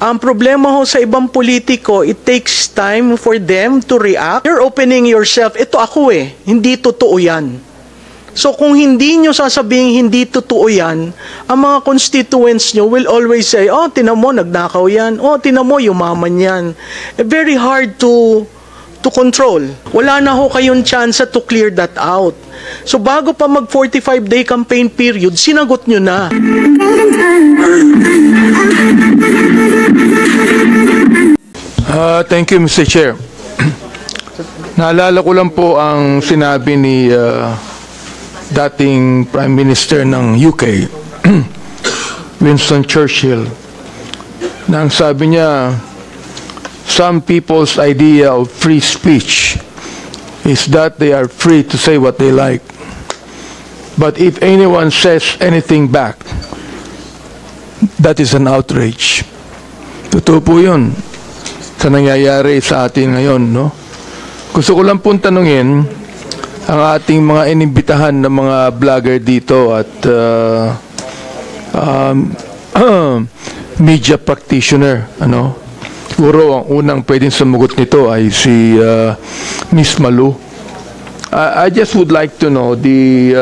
Ang problema ho sa ibang politiko, it takes time for them to react. You're opening yourself, ito ako hindi totoo yan. So kung hindi nyo sasabihin hindi totoo yan, ang mga constituents nyo will always say, oh, tinan mo, nagnakaw yan. Oh, tinan mo, yumaman yan. Very hard to control. Wala na ho kayong chance to clear that out. So bago pa mag 45-day campaign period, sinagot nyo na. Thank you, Mr. Chair. Naalala ko lang po ang sinabi ni dating Prime Minister ng UK, Winston Churchill, na ang sabi niya, some people's idea of free speech is that they are free to say what they like. But if anyone says anything back, that is an outrage. Totoo po yun sa nangyayari sa atin ngayon, no? Gusto ko lang pong tanungin ang ating mga inimbitahan na mga vlogger dito at media practitioner, ano? Siguro ang unang pwedeng sumugot nito ay si Miss Malu. I just would like to know the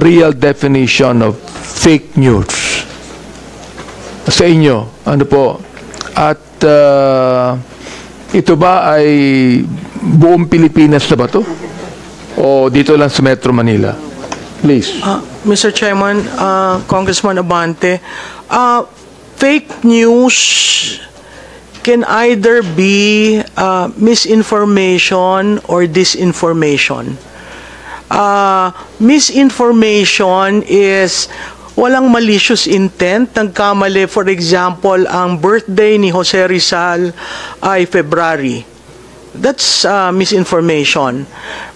real definition of fake news sa inyo. Ano po? At ito ba ay buong Pilipinas na ba to? O dito lang sa Metro Manila? Please. Mr. Chairman, Congressman Abante, fake news can either be misinformation or disinformation. Misinformation is walang malicious intent. Nagkamali, for example, ang birthday ni Jose Rizal ay February. That's misinformation.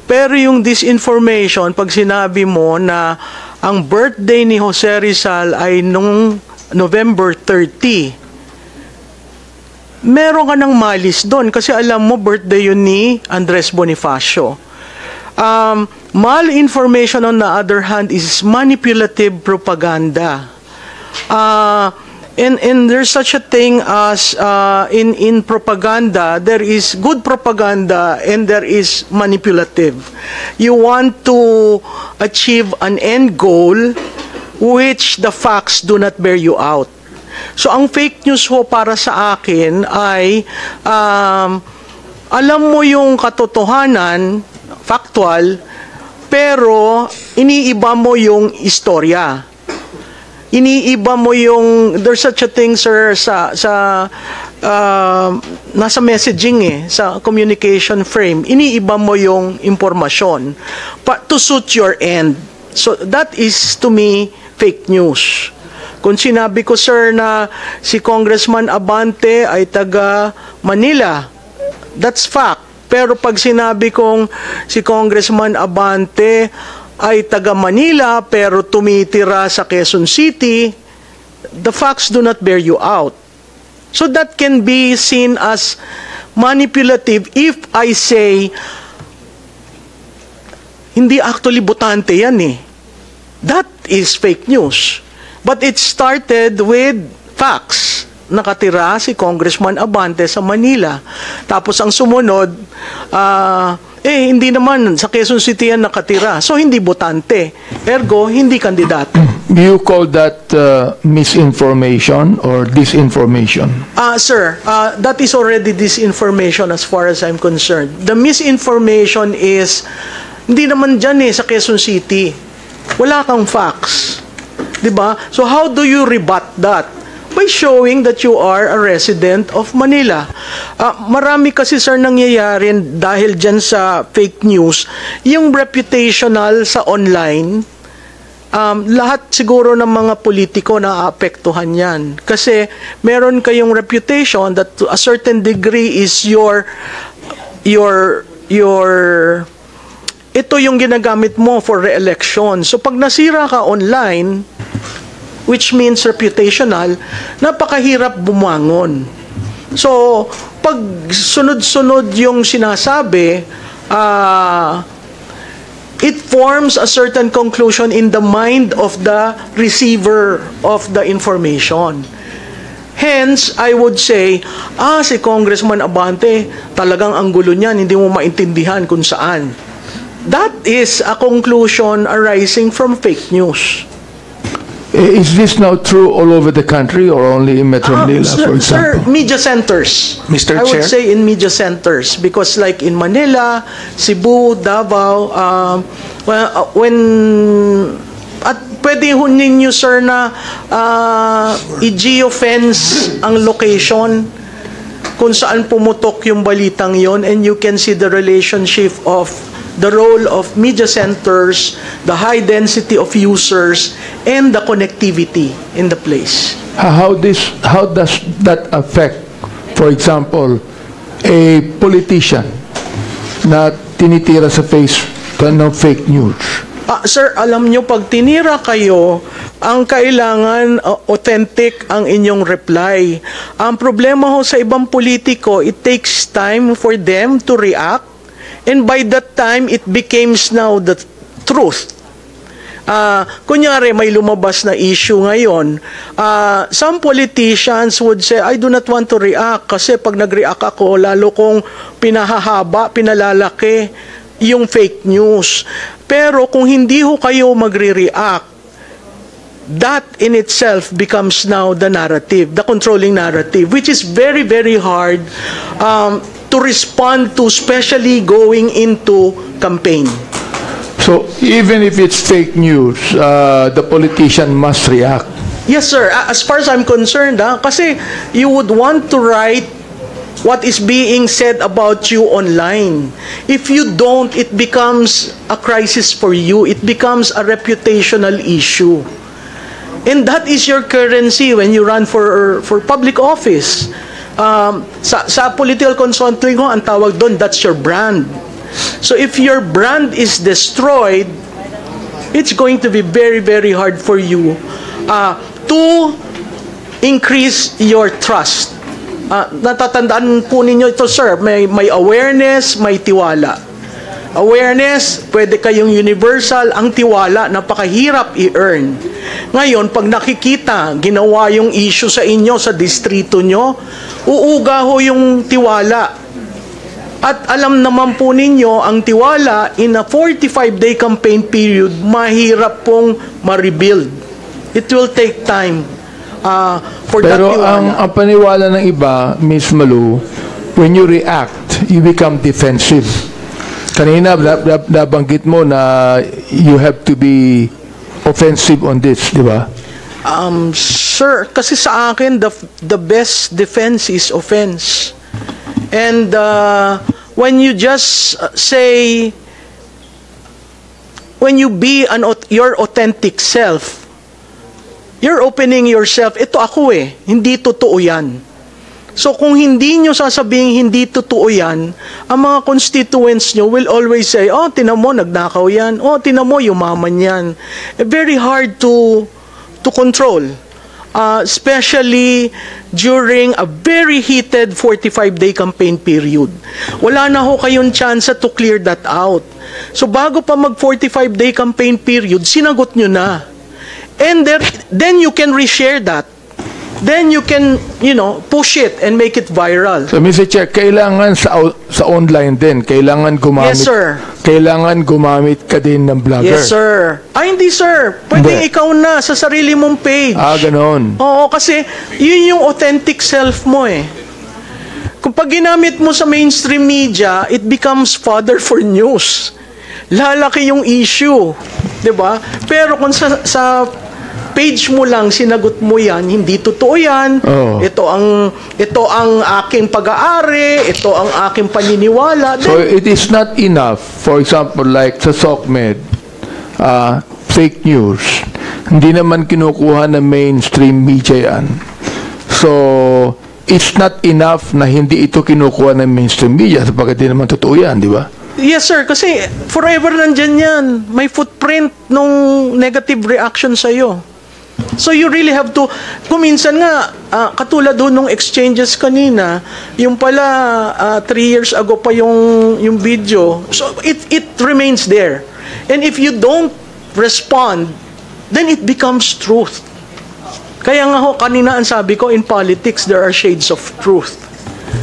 Pero yung disinformation, pag sinabi mo na ang birthday ni Jose Rizal ay nung November 30, meron ka ng malis doon kasi alam mo birthday yun ni Andres Bonifacio. Malinformation on the other hand is manipulative propaganda. And there's such a thing as in propaganda, there is good propaganda and there is manipulative. You want to achieve an end goal which the facts do not bear you out. So ang fake news ho para sa akin ay alam mo yung katotohanan, factual, pero iniiba mo yung istorya. Iniiba mo yung, there's such a thing, sir, nasa messaging sa communication frame, iniiba mo yung impormasyon to suit your end. So that is to me fake news. Kung sinabi ko, sir, na si Congressman Abante ay taga Manila, that's fact. Pero pag sinabi kong si Congressman Abante ay taga Manila pero tumitira sa Quezon City, the facts do not bear you out. So that can be seen as manipulative if I say, hindi actually botante yan That is fake news. But it started with facts. Nakatira si Congressman Abante sa Manila. Tapos ang sumunod, hindi naman sa Quezon City yan nakatira. So hindi botante. Ergo, hindi kandidato. Do you call that misinformation or disinformation? Sir, that is already disinformation as far as I'm concerned. The misinformation is, hindi naman dyan sa Quezon City. Wala kang facts. Diba? So how do you rebut that? By showing that you are a resident of Manila. Marami kasi, sir, nangyayari dahil dyan sa fake news, yung reputational sa online, lahat siguro ng mga politiko na aapektuhan yan. Kasi meron kayong reputation that to a certain degree is ito yung ginagamit mo for re-election. So pag nasira ka online, which means reputational, napakahirap bumangon. So, pag sunod-sunod yung sinasabi, it forms a certain conclusion in the mind of the receiver of the information. Hence, I would say, si Congressman Abante, talagang ang gulo niyan, hindi mo maintindihan kung saan. That is a conclusion arising from fake news. Is this now true all over the country or only in Metro Manila, for Sir, example? media centers. Mr. I would Chair? say in media centers because like in Manila, Cebu, Davao, at pwede ho ninyo, sir, na i-geofence ang location kung saan pumutok yung balitang yon, and you can see the relationship of the role of media centers, the high density of users, and the connectivity in the place. How does that affect, for example, a politician na tinitira sa face ng fake news? Sir, alam nyo, pag tinira kayo, ang kailangan authentic ang inyong reply. Ang problema ho sa ibang politiko, it takes time for them to react, and by that time, it becomes now the truth. Kunyari, may lumabas na issue ngayon. Some politicians would say, I do not want to react kasi pag nag-react ako, lalo kong pinahahaba, pinalalaki yung fake news. Pero kung hindi ho kayo magre-react, that in itself becomes now the narrative, the controlling narrative, which is very, very hard to respond to, especially going into campaign. So even if it's fake news, the politician must react. Yes, sir. As far as I'm concerned, kasi you would want to write what is being said about you online. If you don't, it becomes a crisis for you. It becomes a reputational issue. And that is your currency when you run for public office. Sa political consulting ho, ang tawag doon, that's your brand. So if your brand is destroyed, it's going to be very, very hard for you to increase your trust. Natatandaan po ninyo ito, sir, may awareness, may tiwala. Awareness, pwede kayong universal. Ang tiwala, napakahirap i-earn. Ngayon, pag nakikita, ginawa yung issue sa inyo, sa distrito nyo, uuga ho yung tiwala. At alam naman po ninyo, ang tiwala, in a 45-day campaign period, mahirap pong ma-rebuild. It will take time for that Pero tiwala. ang paniwala ng iba, Ms. Malu, when you react, you become defensive. Kanina, nabanggit mo na you have to be offensive on this, di ba? Sir, kasi sa akin, the best defense is offense. And when you just say, when you be your authentic self, you're opening yourself, ito ako hindi totoo yan. So kung hindi nyo sasabihin hindi totoo yan, ang mga constituents nyo will always say, tinan mo, nagnakaw yan. Tinan mo, yumaman yan. Very hard to control. Especially during a very heated 45-day campaign period. Wala na ho kayong chance to clear that out. So bago pa mag 45-day campaign period, sinagot nyo na. And then you can reshare that. Then you can, push it and make it viral. So, Mr. Chair, kailangan sa online din, kailangan gumamit. Yes, sir. Kailangan gumamit ka din ng vlogger. Yes, sir. Hindi, sir. Pwedeng Hindi. ikaw na sa sarili mong page. Ganon. Oo, kasi yun yung authentic self mo Kung pag ginamit mo sa mainstream media, it becomes fodder for news. Lalaki yung issue. 'Di ba? Pero kung sa page mo lang sinagot mo yan, hindi totoo yan. Oh. Ito ang aking pag-aari, ito ang aking paniniwala. So it is not enough, for example, like sa SOCMED, fake news. Hindi naman kinukuha ng mainstream media yan. So, it's not enough na hindi ito kinukuha ng mainstream media sapagkat di naman totoo yan, di ba? Yes, sir. Kasi forever nandyan yan. May footprint nung negative reaction sa'yo. So you really have to, kung minsan nga, katulad doon nung exchanges kanina, yung pala 3 years ago pa yung video, so it remains there. And if you don't respond, then it becomes truth. Kaya nga ho, kanina ang sabi ko, in politics, there are shades of truth.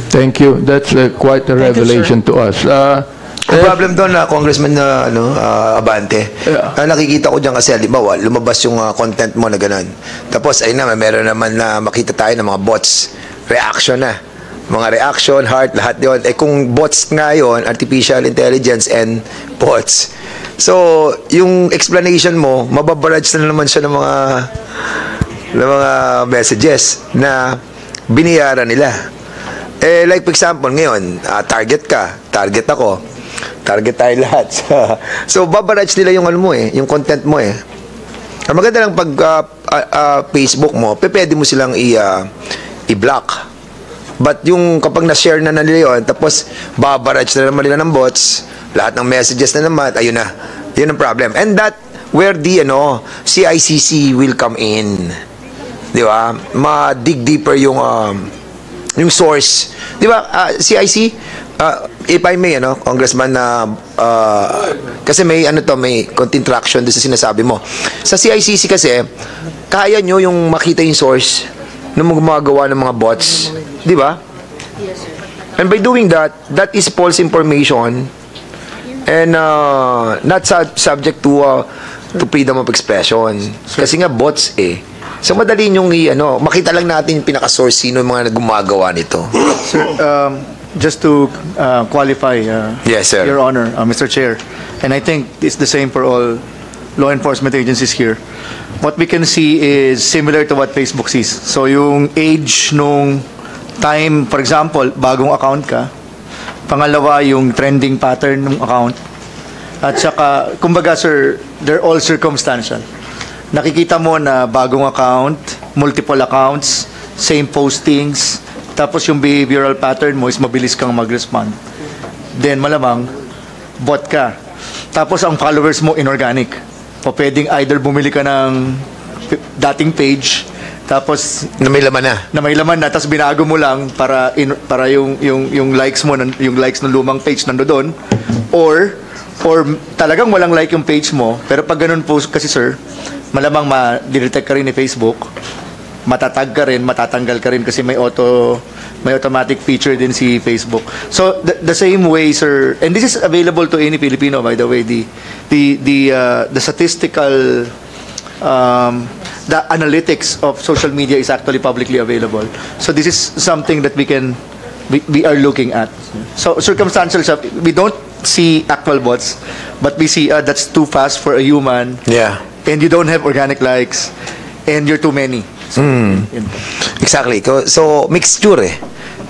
Thank you. That's quite a Thank you, revelation to us. Ang problem doon na Congressman na Abante, nakikita ko diyan kasi halimbawa lumabas yung content mo na ganun. Tapos ayun na meron naman na makita tayo ng mga bots, reaction na. Mga reaction, heart, lahat 'yon. Kung bots nga 'yon, artificial intelligence and bots. So, yung explanation mo, mababarrage na naman siya ng mga messages na biniyaran nila. Like for example, ngayon, target ka, target ako. Target tayo lahat. So, babarage nila yung yung content mo Ang maganda lang pag Facebook mo, pwede mo silang i-block. But yung kapag na-share na nila yun, tapos babarage na naman nila ng bots, lahat ng messages na naman, ayun na. Yun ang problem. And that, where the CICC will come in. Di ba? Ma-dig deeper yung source. Di ba, CIC, if I may, Congressman, kasi may may konting traction doon sa sinasabi mo. Sa CICC kasi, kaya nyo yung makita yung source ng gumagawa ng mga bots. Di ba? Yes, sir. And by doing that, that is false information and not subject to freedom of expression. Kasi nga bots So madali nyong makita lang natin yung pinaka-source sino yung mga gumagawa nito. Sir, just to qualify, yes, sir. Your Honor, Mr. Chair, and I think it's the same for all law enforcement agencies here. What we can see is similar to what Facebook sees. So yung age nung time, for example, bagong account ka, pangalawa yung trending pattern ng account, at saka, kumbaga sir, they're all circumstantial. Nakikita mo na bagong account, multiple accounts, same postings, tapos yung behavioral pattern mo is mabilis kang mag-respond. Then malamang, bot ka. Tapos ang followers mo inorganic. O pwedeng either bumili ka ng dating page, tapos Na may laman na. tapos binago mo lang para yung likes mo, yung likes ng lumang page nandoon, or talagang walang like yung page mo, pero pag ganun po kasi sir, malamang ma-detect ka rin ni Facebook, matatag ka rin, matatanggal ka rin kasi may automatic feature din si Facebook. So the same way, sir, and this is available to any Filipino, by the way, the statistical the analytics of social media is actually publicly available. So this is something that we are looking at. So circumstantial stuff, we don't see actual bots, but we see that's too fast for a human. Yeah. And you don't have organic likes, and you're too many. So, yun. Exactly. So, mixture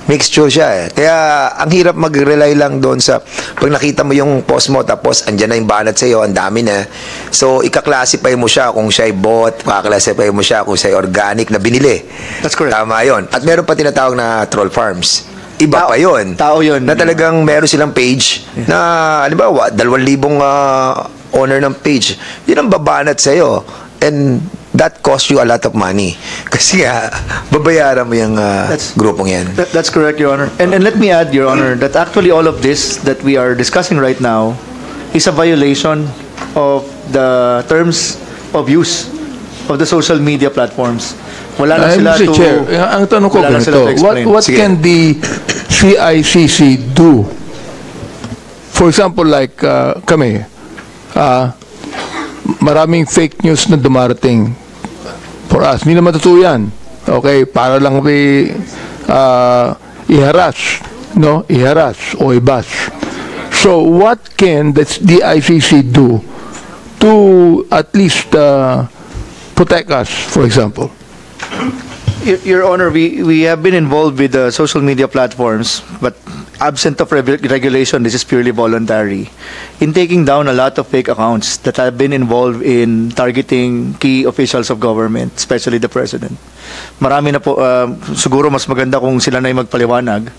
Mixture siya Kaya, ang hirap mag-rely lang doon sa, pag nakita mo yung post mo, tapos andyan na yung banat sa'yo, ang dami na. So, ika-classify mo siya kung siya'y bot, ika-classify mo siya kung siya'y organic na binili. That's correct. Tama yun. At meron pa tinatawag na troll farms. Iba pa yun. Tao yun. Na talagang meron silang page na, halimbawa, 2,000 owner ng page. Yun ang babanat sa'yo. And that costs you a lot of money. Kasi babayaran mo yung grupong yan. That's correct, Your Honor. And let me add, Your Honor, that actually all of this that we are discussing right now is a violation of the terms of use of the social media platforms. Wala na sila Mr. Chair, ang tanong ko wala na sila to ganito, explain. what Sige. can the CICC do? For example, like kami, maraming fake news na dumarating for us. Hindi naman totoo yan. Okay, para lang i-harass, no? I-harass o i-bash. So, what can the ICC do to at least protect us, for example? Your Honor, we have been involved with the social media platforms, but absent of regulation, this is purely voluntary, in taking down a lot of fake accounts that have been involved in targeting key officials of government, especially the President. Marami na po, siguro mas maganda kung sila na yung magpaliwanag.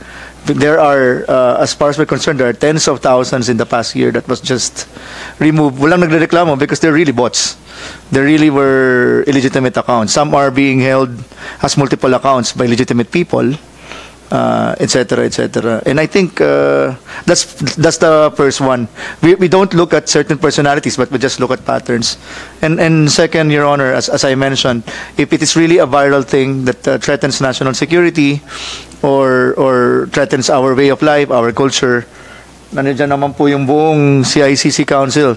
There are, as far as we're concerned, there are tens of thousands in the past year that was just removed. Walang nagrereklamo because they're really bots. They really were illegitimate accounts. Some are being held as multiple accounts by legitimate people, etc., etc. And I think that's the first one. We don't look at certain personalities, but we just look at patterns. And second, Your Honor, as I mentioned, if it is really a viral thing that threatens national security or threatens our way of life, our culture, nandiyan naman po yung buong CICC Council.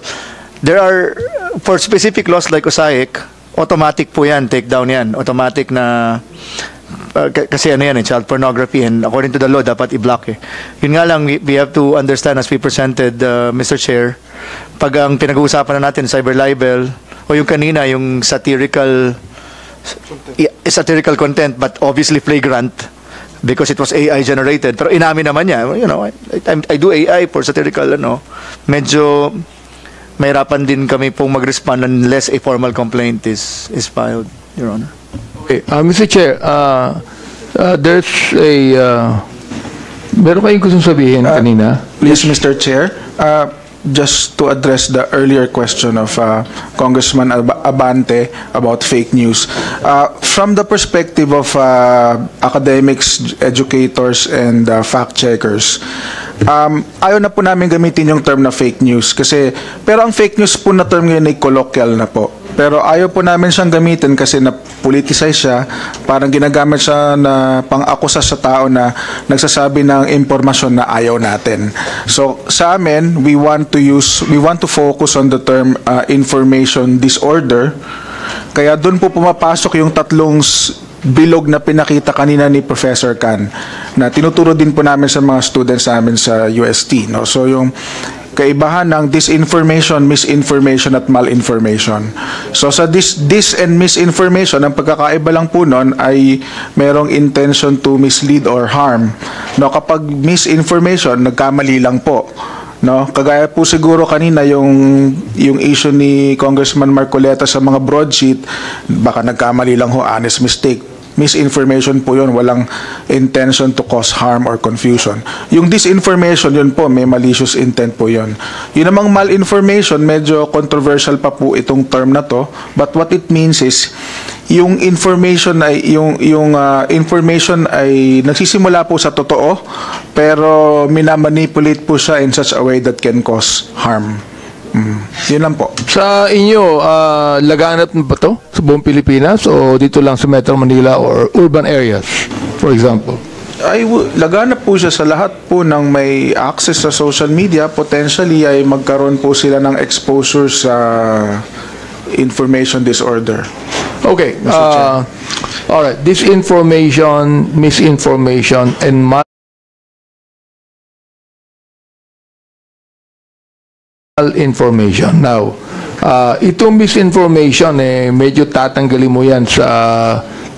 There are, for specific laws like OSAIC, automatic po yan, take down yan. Automatic na, kasi ano yan, child pornography, and according to the law, dapat i-block eh. Yun nga lang, we have to understand, as we presented, Mr. Chair, pag ang pinag-uusapan na natin, cyber libel, o yung kanina, yung satirical content, but obviously flagrant, because it was AI generated. Pero inamin naman niya, you know, I do AI for satirical, medyo mahirapan din kami pong mag-respond unless a formal complaint is filed, Your Honor. Okay, Mr. Chair, there's meron kayong gustong sabihin kanina? Please, Mr. Chair, just to address the earlier question of Congressman Abante about fake news. From the perspective of academics, educators, and fact-checkers, ayaw na po namin gamitin yung term na fake news kasi, pero ang fake news po na term ngayon ay colloquial na po. Pero ayaw po namin siyang gamitin kasi na-politicize siya, parang ginagamit siya na pang-akusa sa tao na nagsasabi ng impormasyon na ayaw natin. So sa amin, we want to focus on the term information disorder. Kaya doon po pumapasok yung tatlong bilog na pinakita kanina ni Professor Can na tinuturo din po namin sa mga students namin sa UST, no? So yung kaibahan ng disinformation, misinformation at malinformation. So sa dis and misinformation, ang pagkakaiba lang po nun ay merong intention to mislead or harm. No, kapag misinformation, nagkamali lang po. No, kagaya po siguro kanina yung issue ni Congressman Marcoleta sa mga broadsheet, baka nagkamali lang ho, honest mistake. Misinformation po yun, walang intention to cause harm or confusion. Yung disinformation, yun po, may malicious intent po yun. Yun namang malinformation, medyo controversial pa po itong term na to, but what it means is, yung information ay information ay nagsisimula po sa totoo, pero minamanipulate po siya in such a way that can cause harm. Yun lang po. Sa inyo, laganap ba to sa buong Pilipinas o dito lang sa Metro Manila or urban areas, for example? Laganap po siya sa lahat po ng may access sa social media. Potentially ay magkaroon po sila ng exposure sa information disorder. Okay. All right. Disinformation, misinformation, and information. Now, itong misinformation, medyo tatanggalin mo yan sa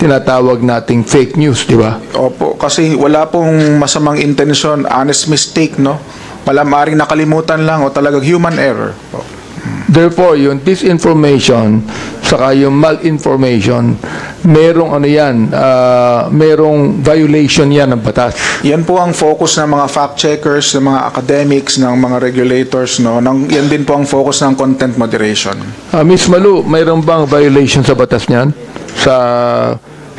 tinatawag nating fake news, di ba? Opo, kasi wala pong masamang intensyon, honest mistake, no? Maaaring nakalimutan lang o talagang human error. Therefore, yung disinformation saka yung malinformation, merong ano yan, merong violation yan ng batas. Yan po ang focus ng mga fact-checkers, ng mga academics, ng mga regulators, no? Yan din po ang focus ng content moderation. Ms. Malu, mayroon bang violation sa batas niyan?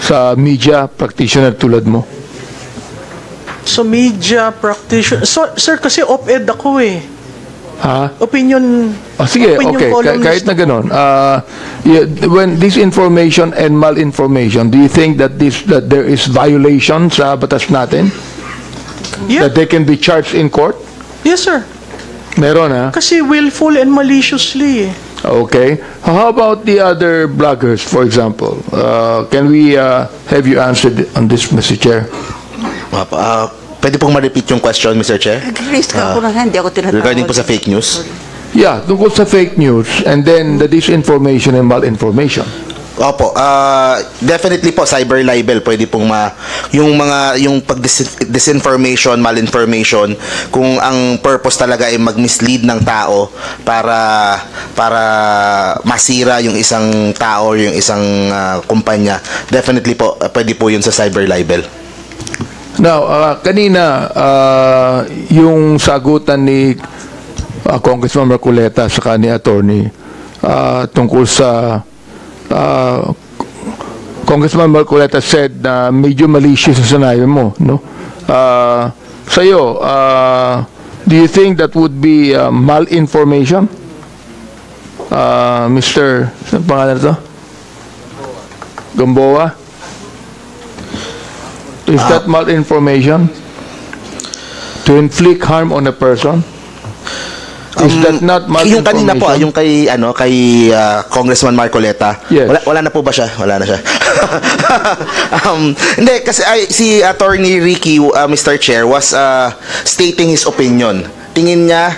Sa media practitioner tulad mo? So media practitioner. So, sir, kasi op-ed ako eh. Ha? Opinion. Sige, opinion okay. columnist. Kahit na ganun. When disinformation and malinformation, do you think that there is violation sa batas natin? Yeah. That they can be charged in court? Yes, sir. Meron, ha? Kasi willful and maliciously eh. Okay. How about the other bloggers, for example? Can we have you answered on this, Mr. Chair? Pwede pong ma-repeat yung question, Mr. Chair? Raise ka po na, hindi ako tinatawag. Regarding po sa fake news? Yeah, tungkol sa fake news and then the disinformation and malinformation. Opo, definitely po cyber libel pwede pong yung pag disinformation, malinformation, kung ang purpose talaga ay mag-mislead ng tao para masira yung isang tao or yung isang kumpanya, definitely po pwede po yun sa cyber libel. Now, kanina, yung sagutan ni Congressman Marcoleta sa ni attorney tungkol sa Congressman Marcoleta said na medyo malicious sa sanayan mo, no? Sa'yo, do you think that would be malinformation? Mr. Saan pangalan ito? Gamboa? Is that malinformation? To inflict harm on a person? Is that not Yung kanina po, malinformation? yung kay Congressman Marcoleta. Yes. Wala na po ba siya? Wala na siya. Hindi kasi si Attorney Ricky, Mr. Chair, was stating his opinion. Tingin niya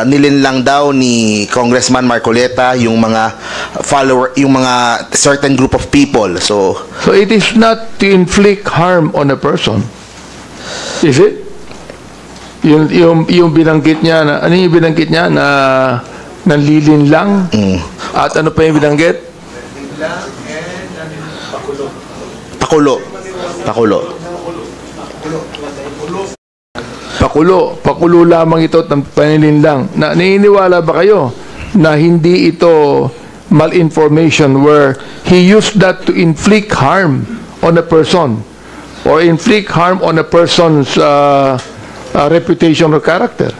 nilinlang daw ni Congressman Marcoleta yung mga follower, yung mga certain group of people. So it is not to inflict harm on a person. Is it? Yung binanggit niya na ano yung binanggit niya na nanlilinlang at ano pa yung binanggit? Pakulo lamang ito ng panlilinlang. Naniniwala ba kayo na hindi ito malinformation where he used that to inflict harm on a person or inflict harm on a person's reputation or character?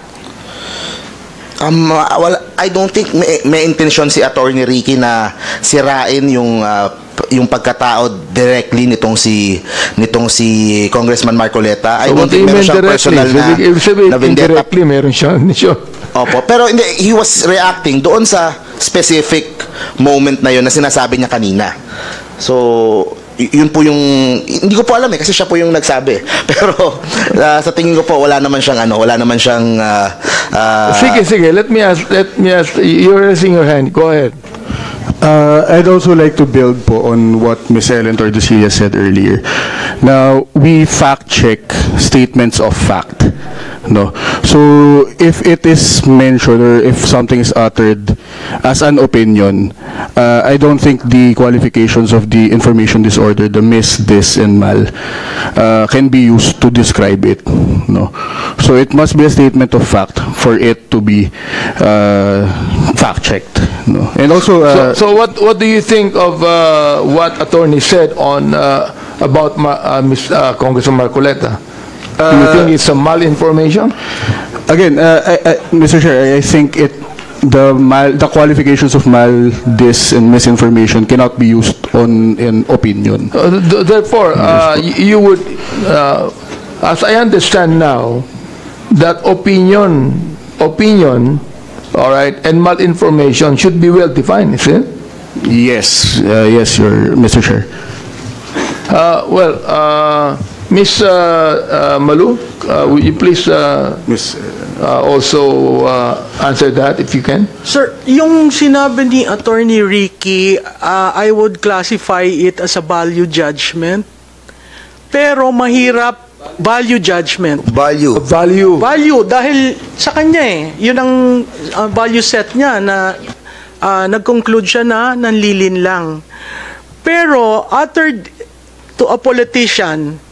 well, I don't think may intention si Attorney Ricky na sirain yung pagkatao directly nitong si Congressman Marcoleta. I don't think meron siyang personal na vendetta. Indirectly, meron siya. Opo, pero hindi, he was reacting doon sa specific moment na yun na sinasabi niya kanina. So, yun po yung hindi ko po alam kasi siya po yung nagsabi. Pero sa tingin ko po wala naman siyang Sige, let me ask, you're raising your hand. Go ahead. I'd also like to build po on what Ms. Ellen Tordesillas said earlier. Now, we fact-check statements of fact. No? So, if it is mentioned or if something is uttered as an opinion, I don't think the qualifications of the information disorder, the mis, dis, and mal, can be used to describe it. No? So, it must be a statement of fact for it to be fact-checked. No? And also, so what do you think of what attorney said on about Congressman Marcoleta? Do you think it's a malinformation? Again, Mr. Chair, I think the qualifications of mal, dis, and misinformation cannot be used on an opinion. Therefore, you would, as I understand now, that opinion, all right, and malinformation should be well defined, is it? Yes, yes, Mr. Chair. Ms. Malu, would you please also answer that if you can? Sir, yung sinabi ni Attorney Ricky, I would classify it as a value judgment. Pero mahirap value judgment. Value. Value dahil sa kanya yun ang value set niya na nag-conclude siya na nanlilin lang. Pero uttered to a politician,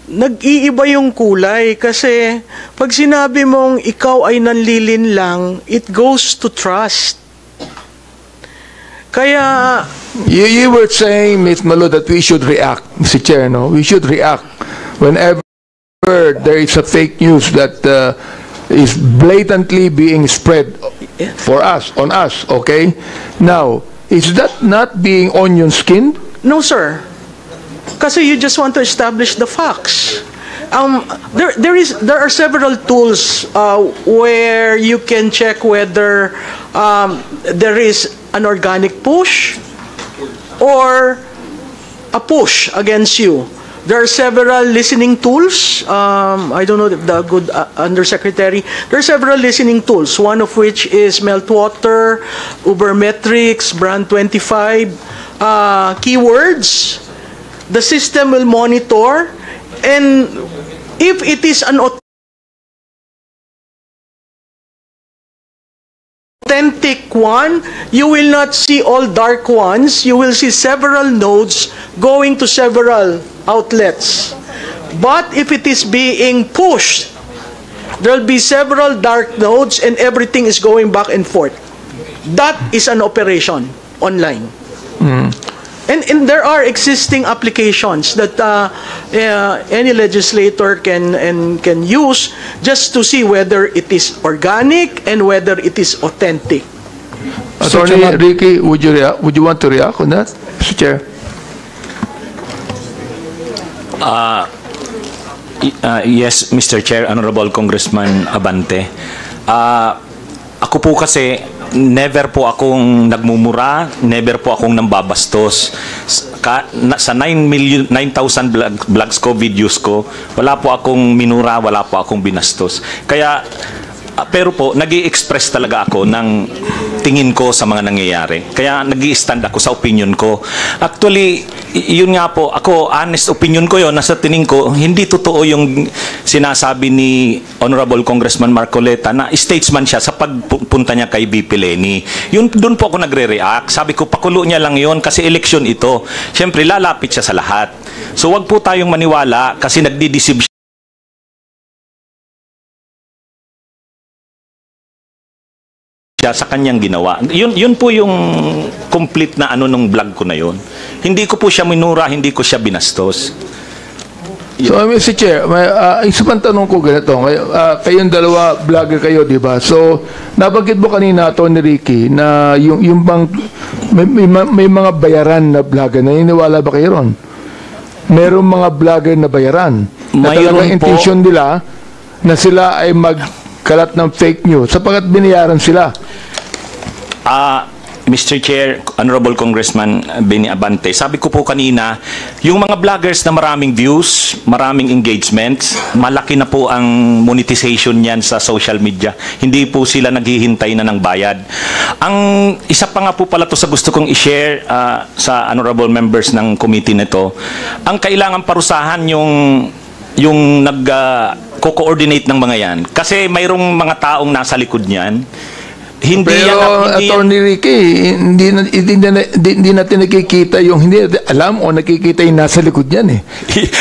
nag-iiba yung kulay kasi pag sinabi mong ikaw ay nanlilin lang, it goes to trust. Kaya you were saying, Ms. Malu, that we should react, Mr. Chair, no? We should react whenever there is a fake news that is blatantly being spread on us, okay? Now, is that not being onion-skinned? no, sir. Kasi you just want to establish the facts. There are several tools where you can check whether there is an organic push or a push against you. There are several listening tools. I don't know if the good undersecretary. There are several listening tools. One of which is Meltwater, Ubermetrics, Brand25, keywords. The system will monitor, and if it is an authentic one, you will not see all dark ones. You will see several nodes going to several outlets. But if it is being pushed, there will be several dark nodes and everything is going back and forth. That is an operation online. And there are existing applications that any legislator can use just to see whether it is organic and whether it is authentic. Attorney Ricky, would you want to react on that, Mr. Chair? Yes, Mr. Chair, Honorable Congressman Abante. Ako po kasi, never po akong nagmumura, never po akong nambabastos. Sa 9,000 vlogs ko, videos ko, wala po akong minura, wala po akong binastos. Kaya, pero po, nag-i-express talaga ako ng tingin ko sa mga nangyayari. Kaya nag-i-stand ako sa opinion ko. Actually, yun nga po, ako, honest opinion ko yun, nasa tingin ko, hindi totoo yung sinasabi ni Honorable Congressman Marcoleta na statesman siya sa pagpunta niya kay VP Leni. Yun, doon po ako nagre-react. Sabi ko, pakulo niya lang yun kasi eleksyon ito. Siyempre, lalapit siya sa lahat. So, wag po tayong maniwala kasi nagdi-deceive sa kanyang ginawa. Yun po yung complete na ano nung vlog ko na yun. Hindi ko po siya minura, hindi ko siya binastos. So, Mr. Chair, isa pang tanong ko ganito. Kayong dalawa, vlogger kayo, di ba? So, nabanggit mo kanina, Tony Ricky, na yung bang, may mga bayaran na vlogger. Naniniwala ba kayo ron? Merong mga vlogger na bayaran. Na talagang intention nila na sila ay magkalat ng fake news sapagkat binayaran sila. Mr. Chair, Honorable Congressman Benny Abante, sabi ko po kanina, yung mga vloggers na maraming views, maraming engagements, malaki na po ang monetization niyan sa social media. Hindi po sila naghihintay na ng bayad. Ang isa pa nga po pala to sa gusto kong i-share sa honorable members ng committee nito, ang kailangan parusahan yung nag-co-coordinate ng mga yan. Kasi mayroong mga taong nasa likod niyan. Pero, Attorney Ricky, hindi natin nakikita yung, hindi natin alam o nakikita yung nasa likod niyan eh.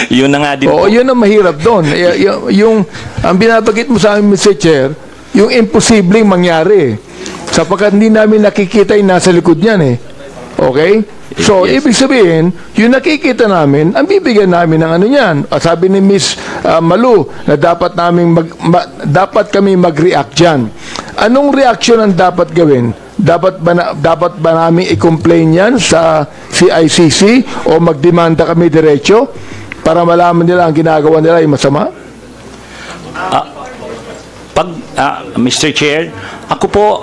Yun na nga din po. Yun ang mahirap doon. Ang binabagit mo sa amin, Mr. Chair, yung imposibleng mangyari. Sapagkat hindi namin nakikita yung nasa likod niyan eh. Okay? So, yes. Ibig sabihin, yung nakikita namin, ang bibigyan namin ng ano yan. Sabi ni Ms. Malu, na dapat kami mag-react dyan. Anong reaction ang dapat gawin? Dapat ba namin i-complain yan sa CICC o magdemanda kami diretso para malaman nila ang ginagawa nila ay masama? Mr. Chair, ako po,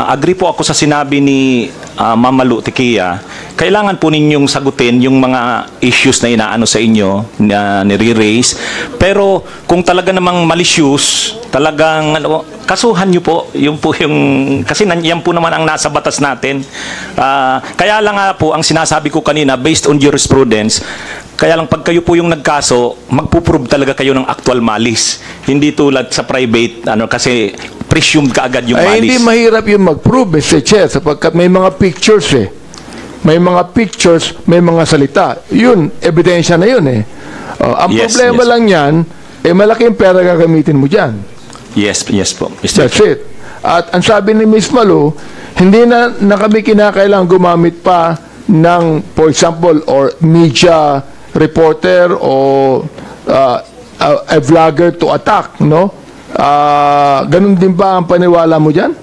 agree po ako sa sinabi ni Mama Lu Tikia. Kailangan po ninyong sagutin yung mga issues na inaano sa inyo, na nire-raise. Pero kung talaga namang malicious, talagang kasuhan nyo po. Yung po yung, kasi yan po naman ang nasa batas natin. Kaya lang nga po, ang sinasabi ko kanina, based on jurisprudence, kaya lang pag kayo po yung nagkaso, magpuprove talaga kayo ng actual malice. Hindi tulad sa private, kasi presumed ka agad yung malice. Ay, hindi mahirap yung mag-prove, Mr. Chair, sapagkat may mga pictures eh. May mga pictures, may mga salita. Yun, ebidensya na yun eh. Ang problema lang yan, malaking pera gagamitin mo dyan. Yes po, Mr. That's it. At ang sabi ni Ms. Malu, hindi na kami kinakailangan gumamit pa ng, for example, or media reporter o a vlogger to attack, no? Ganun din ba ang paniwala mo dyan?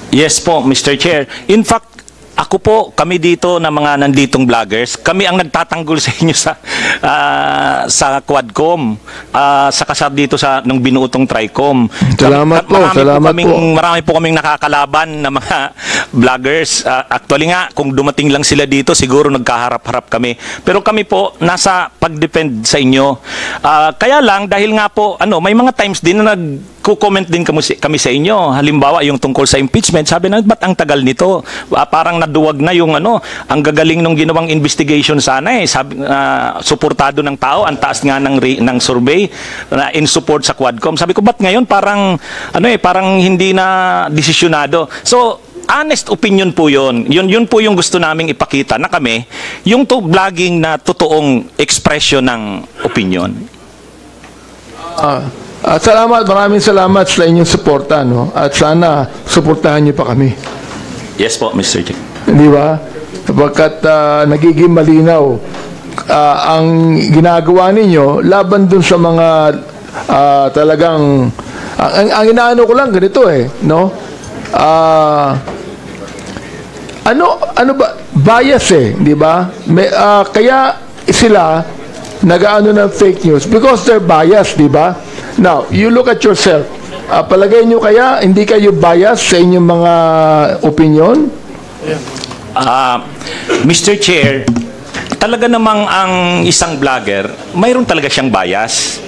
Yes po, Mr. Chair. In fact, ako po, kami dito na mga nanditong vloggers, kami ang nagtatanggol sa inyo sa Quadcom, saka dito sa nung binuotong Tricom. Salamat po, marami po kaming nakakalaban na mga vloggers. Actually nga, kung dumating lang sila dito, siguro nagkaharap-harap kami. Pero kami po, nasa pag-defend sa inyo. Kaya lang, dahil nga po, may mga times din na nag-comment din kami sa inyo. Halimbawa, yung tungkol sa impeachment, sabi na, ba't ang tagal nito? Parang naduwag na yung ang gagaling nung ginawang investigation sana eh. Sabi, suportado ng tao, ang taas nga ng survey in support sa Quadcom. Sabi ko, ba't ngayon parang parang hindi na desisyonado. So, honest opinion po yun. Yun po yung gusto naming ipakita na kami, yung vlogging na totoong expression ng opinion. Maraming salamat sa inyong suporta, no? At sana suportahan niyo pa kami. Yes po, Mr. Chair. Di ba? Sapagkat nagiging malinaw ang ginagawa ninyo laban dun sa mga talagang ang inaano ko lang ganito no? Ano ba bias di ba? Kaya sila nagaano ng fake news because they're biased, di ba? Now, you look at yourself. Palagay nyo kaya hindi kayo biased sa inyong mga opinion? Mr. Chair, talaga namang ang isang vlogger, mayroon talaga siyang bias.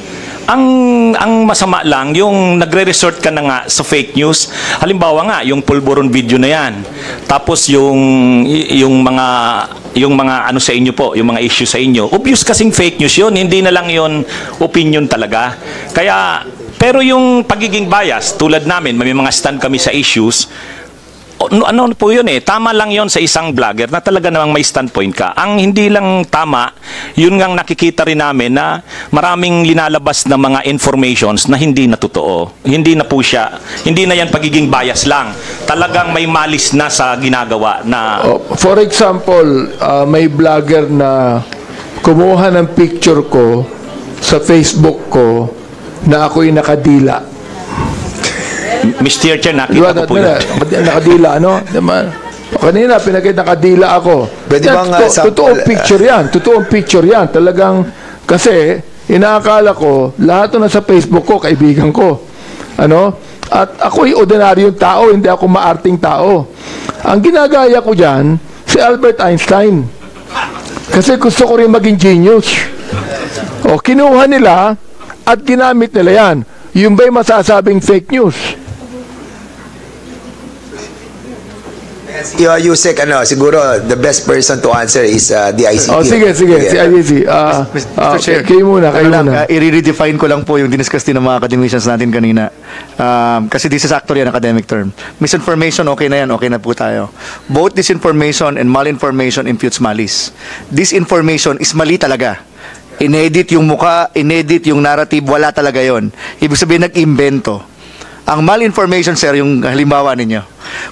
Ang masama lang, yung nagre-resort ka na nga sa fake news. Halimbawa nga, yung pulburon video na yan. Tapos yung mga ano sa inyo po, yung mga issue sa inyo. Obvious kasing fake news yun, hindi na lang yun opinion talaga. Kaya, pero yung pagiging bias, tulad namin, may mga stand kami sa issues, ano po yun tama lang yun sa isang vlogger na talaga namang may standpoint ka. Ang hindi lang tama, yun ngang nakikita rin namin na maraming linalabas na mga informations na hindi na totoo. Hindi na po siya, hindi na yan pagiging bias lang. Talagang may malis na sa ginagawa na... For example, may vlogger na kumuha ng picture ko sa Facebook ko na ako'y nakadila. Mr. Chair, nakita ko po yun. Nakadila, ano? Kanina, pinakita nakadila ako. Pwede bang totoong picture yan. Totoong picture yan. Talagang, kasi, inaakala ko, lahat na sa Facebook ko, kaibigan ko. Ano? At ako'y ordinaryong tao, hindi ako maarting tao. Ang ginagaya ko dyan, si Albert Einstein. Kasi gusto ko rin maging genius. Kinuha nila at ginamit nila yan. Yung ba'y masasabing fake news? Yusek, siguro the best person to answer is the ICT. Sige, si ICT. Mr. Chair, kayo muna. I-redefine ko lang po yung diniscuss din ng mga academicians natin kanina. Kasi this is actually an academic term. Misinformation, okay na yan, okay na po tayo. Both disinformation and malinformation imputes malice. Disinformation is mali talaga. Inedit yung muka, inedit yung narrative, wala talaga yon. Ibig sabihin, nag-imbento. Ang malinformation, sir, yung halimbawa ninyo.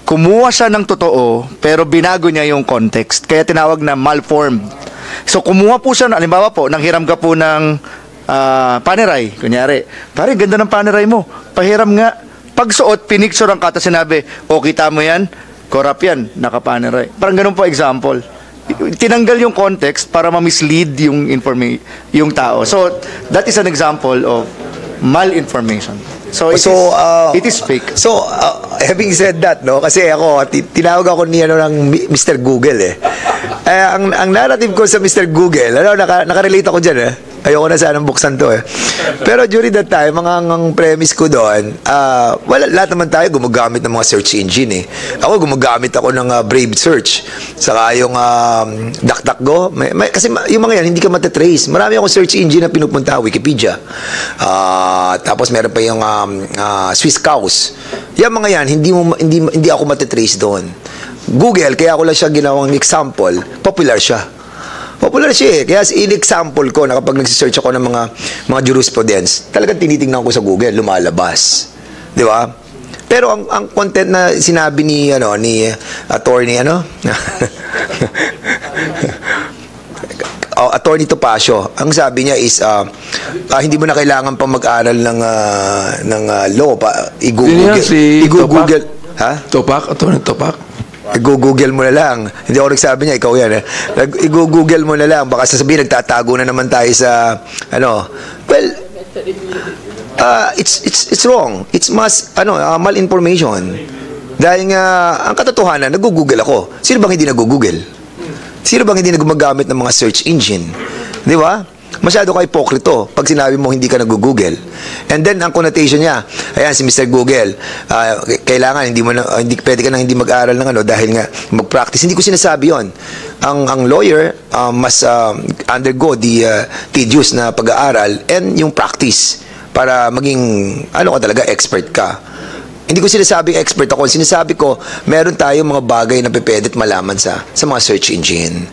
Kumuha siya ng totoo, pero binago niya yung context. Kaya tinawag na malformed. So, kumuha po siya, halimbawa po, nanghiram ka po ng paneray. Kunyari, pare, ganda ng paneray mo. Pahiram nga. Pagsuot, pinicture ang kata, sinabi, kita mo yan, corrupt yan, nakapaneray. Parang ganun po example. Tinanggal yung context para ma-mislead yung tao. So, that is an example of malinformation. So, it is fake. So, having said that, no, kasi ako, tinawag ako ni ng Mr. Google ang narrative ko sa Mr. Google, nakarelate ako dyan Ayoko na sanang buksan to Pero during that time, ang premise ko doon, lahat naman tayo gumagamit ng mga search engine Ako, gumagamit ako ng Brave Search. Saka yung DuckDuckGo. Kasi yung mga yan, hindi ka matatrace. Marami akong search engine na pinupunta, Wikipedia. Tapos meron pa yung Swiss Cows. Yung mga yan, hindi ako matatrace doon. Google, kaya ako lang siya ginawang example, popular siya. Popular siya Kaya in-example ko na kapag nagsisearch ako ng mga jurisprudence, talagang tinitingnan ko sa Google, lumalabas. Di ba? Pero ang content na sinabi ni attorney Attorney Topacio, ang sabi niya is hindi mo na kailangan pa mag-aral ng law pa i-Google. Topak, Attorney Topak. I-Google mo na lang. Hindi ako nagsabi niya, ikaw yan I-Google mo na lang. Baka sasabihin, nagtatago na naman tayo sa well, it's wrong. It's malinformation. Dahil nga, ang katotohanan, nag-Google ako. Sino bang hindi nag-Google? Sino bang hindi gumagamit ng mga search engine? Di ba? Masyado ka hipokrito pag sinabi mo hindi ka nag-Google. And then, ang connotation niya, ayan, si Mr. Google, kailangan, hindi pwede ka nang hindi mag-aral ng dahil nga mag-practice. Hindi ko sinasabi yon. Ang lawyer must undergo the tedious na pag-aaral and yung practice para maging, ka talaga, expert ka. Hindi ko sinasabing expert ako. Sinasabi ko, meron tayong mga bagay na pwede malaman sa mga search engine.